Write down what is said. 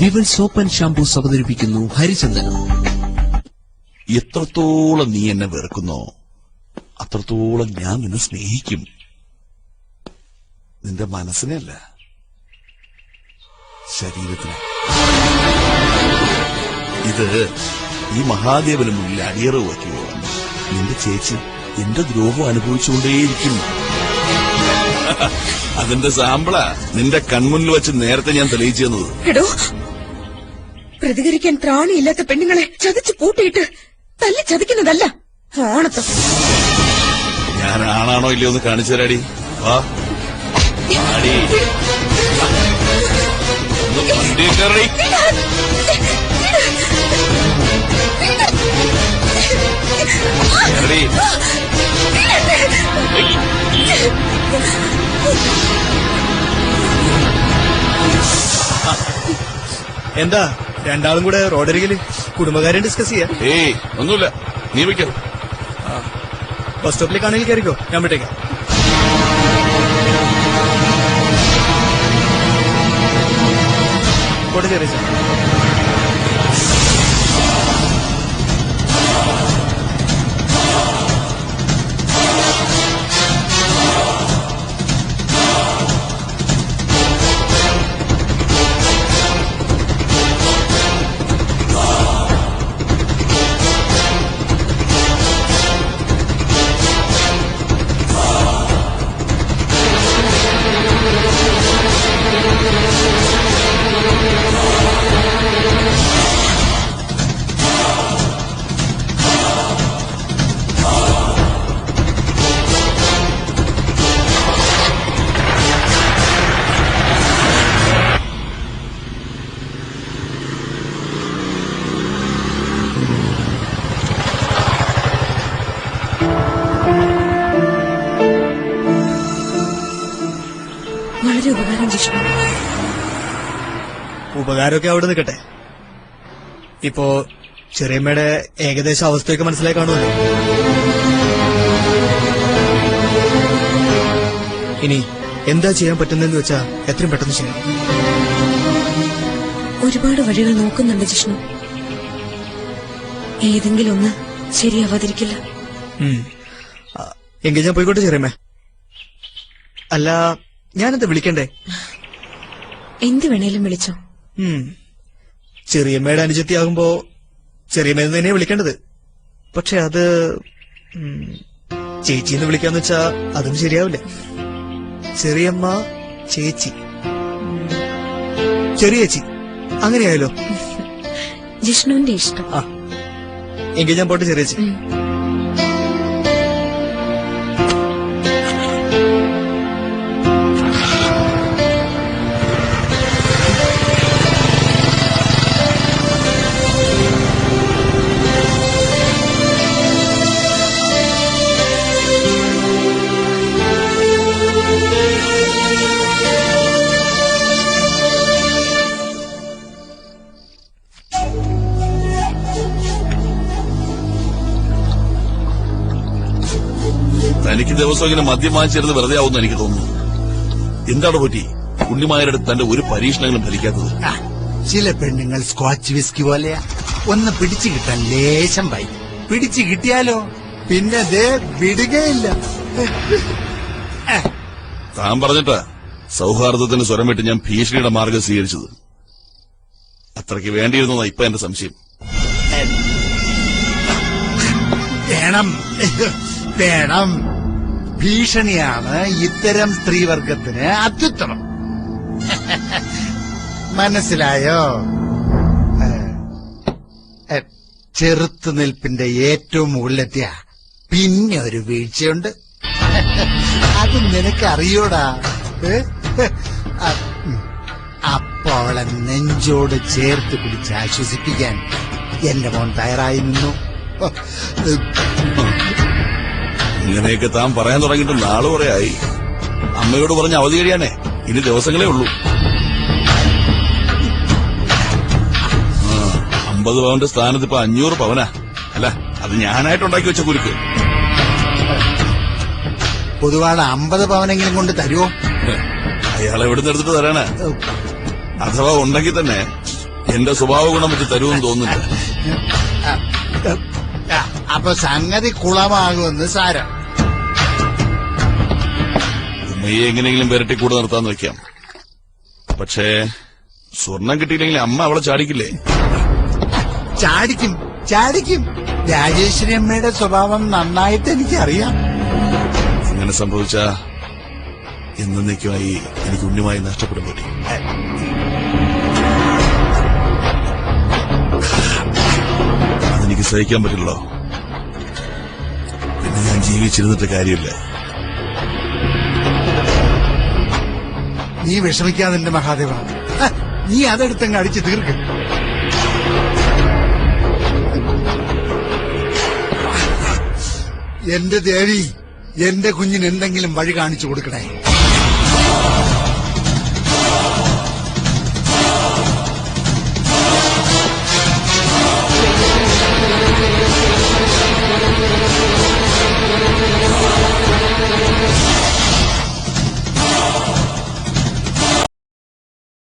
വിവൽ soap and shampoos അവതരിപ്പിക്കുന്നു ഹരിചന്ദനം. എത്രത്തോളം നീ എന്നെ വെറുക്കുന്നോ അത്രത്തോളം ഞാൻ നിന്നെ സ്നേഹിക്കും. നിന്റെ മനസ്സിനെയല്ല, ശരീരത്തിനെ. ഇത് ഈ മഹാദേവന് മുന്നിൽ അടിയറവ് വയ്ക്കുക. നിന്റെ ചേച്ചി എന്റെ ദ്രോഹം അനുഭവിച്ചുകൊണ്ടേയിരിക്കും. അതിന്റെ സാമ്പിളാ നിന്റെ കൺമുന്നിൽ വെച്ച് നേരത്തെ ഞാൻ തെളിയിച്ചു തന്നത്. എടോ, പ്രതികരിക്കാൻ ത്രാണിയില്ലാത്ത പെണ്ണുങ്ങളെ ചതിച്ചു പൂട്ടിയിട്ട് തല്ലി ചതിക്കുന്നതല്ല ഓണത്തം. ഞാൻ ആണാണോ ഇല്ലയോ ഒന്ന് കാണിച്ചു തരാടി. വാ ആടി. വണ്ടി കയറി. എന്താ രണ്ടാളും കൂടെ റോഡരികില് കുടുംബകാര്യം ഡിസ്കസ് ചെയ്യാം? ഏയ് ഒന്നുമില്ല, നീ വയ്ക്കാം. ബസ് സ്റ്റോപ്പിലേക്കാണെങ്കിൽ കയറിക്കോ, ഞാൻ വിട്ടേക്കാം. കോട്ട കയറി സാർ. വളരെ ഉപകാരം ജിഷ്ണു. ഉപകാരമൊക്കെ അവിടെ നിൽക്കട്ടെ. ഇപ്പോ ചെറിയമ്മയുടെ ഏകദേശ അവസ്ഥയൊക്കെ മനസ്സിലായി കാണുമല്ലോ. ഇനി എന്താ ചെയ്യാൻ പറ്റുന്നതെന്ന് വെച്ചാ എത്രയും പെട്ടെന്ന് ചെയ്യണം. ഒരുപാട് വഴികൾ നോക്കുന്നുണ്ട് ജിഷ്ണു. ഏതെങ്കിലും ഒന്ന് ശരിയാവാതിരിക്കില്ല. എങ്കിൽ ഞാൻ പോയിക്കോട്ടെ ചെറിയമ്മ. അല്ല, ഞാനെന്താ വിളിക്കണ്ടേ? എന്ത് വേണേലും വിളിച്ചോ. ചെറിയമ്മയുടെ അനുജത്തിയാകുമ്പോ ചെറിയമ്മയെന്ന് തന്നെയാ വിളിക്കേണ്ടത്. പക്ഷെ അത് ചേച്ചിന്ന് വിളിക്കാന്ന് വെച്ചാ അതും ശരിയാവില്ല. ചെറിയമ്മ, ചേച്ചി, ചെറിയ ചേച്ചി, അങ്ങനെയായല്ലോ. ജിഷ്ണുവിന്റെ ഇഷ്ടം. എങ്കിൽ ഞാൻ പോട്ടെ ചെറിയ ചേച്ചി. തനിക്ക് ദിവസം ഇങ്ങനെ മദ്യം വാങ്ങിച്ചിരുന്ന് വെറുതെ ആവുമെന്ന് എനിക്ക് തോന്നുന്നു. എന്താണ് പറ്റി ഉണ്ണിമാരുടെ തന്റെ ഒരു പരീക്ഷണങ്ങളും ഫലിക്കാത്തത്? ചില പെണ്ണുങ്ങൾ സ്കോച്ച് വിസ്കി പോലെയാ. ഒന്ന് പിടിച്ചു കിട്ടാൻ ലേശം വൈ. പിടിച്ചു കിട്ടിയാലോ പിന്നെ ദേ വിടുകയില്ല. താൻ പറഞ്ഞിട്ടാ സൗഹാർദ്ദത്തിന് സ്വരം വിട്ട് ഞാൻ ഭീഷണിയുടെ മാർഗം സ്വീകരിച്ചത്. അത്രയ്ക്ക് വേണ്ടിയിരുന്നതാ ഇപ്പൊ എന്റെ സംശയം. വേണം വേണം. ഭീഷണിയാണ് ഇത്തരം സ്ത്രീവർഗത്തിന് അത്യുത്തമം. മനസ്സിലായോ? ചെറുത്തുനിൽപ്പിന്റെ ഏറ്റവും മുകളിലെത്തിയ പിന്നെ ഒരു വീഴ്ചയുണ്ട്. അത് നിനക്കറിയോടാ. അപ്പൊ അവളെ നെഞ്ചോട് ചേർത്ത് പിടിച്ച് ആശ്വസിപ്പിക്കാൻ എന്റെ മോൻ തയ്യാറായി നിന്നു. ഇങ്ങനെയൊക്കെ താൻ പറയാൻ തുടങ്ങിയിട്ട് നാള് കുറയായി. അമ്മയോട് പറഞ്ഞ് അവധി കഴിയാനേ ഇനി ദിവസങ്ങളേ ഉള്ളൂ. 50 പവന്റെ സ്ഥാനത്ത് ഇപ്പൊ 500 പവനാ. അല്ല, അത് ഞാനായിട്ടുണ്ടാക്കി വെച്ച കുരുക്ക്. പൊതുവാണ് 50 പവനെങ്കിലും കൊണ്ട് തരുമോ? അയാൾ എവിടുന്ന് എടുത്തിട്ട് തരാനാ? അഥവാ ഉണ്ടെങ്കിൽ തന്നെ എന്റെ സ്വഭാവ ഗുണം വെച്ച് തരുമെന്ന് തോന്നുന്നില്ല. അപ്പൊ സംഗതി കുളമാകുമെന്ന് സാരം. ഉമ്മയെ എങ്ങനെയെങ്കിലും വിരട്ടി കൂടെ നിർത്താന്ന് വെക്കാം. പക്ഷേ സ്വർണം കിട്ടിയില്ലെങ്കിൽ അമ്മ അവളെ ചാടിക്കില്ലേ? ചാടിക്കും ചാടിക്കും. രാജേശ്വരി അമ്മയുടെ സ്വഭാവം നന്നായിട്ട് എനിക്കറിയാം. അങ്ങനെ സംഭവിച്ച എന്നേക്കുമായി എനിക്ക് ഉണ്ണിമായി നഷ്ടപ്പെടും കൂടി. അതെനിക്ക് സഹിക്കാൻ പറ്റില്ലല്ലോ. പിന്നെ ഞാൻ ജീവിച്ചിരുന്നിട്ട് കാര്യമില്ല. നീ വിഷമിക്കാതെ എന്റെ മഹാദേവ, നീ അതെടുത്തങ്ങ് അടിച്ചു തീർക്ക്. എന്റെ ദേവി, എന്റെ കുഞ്ഞിന് എന്തെങ്കിലും വഴി കാണിച്ചു കൊടുക്കണേ.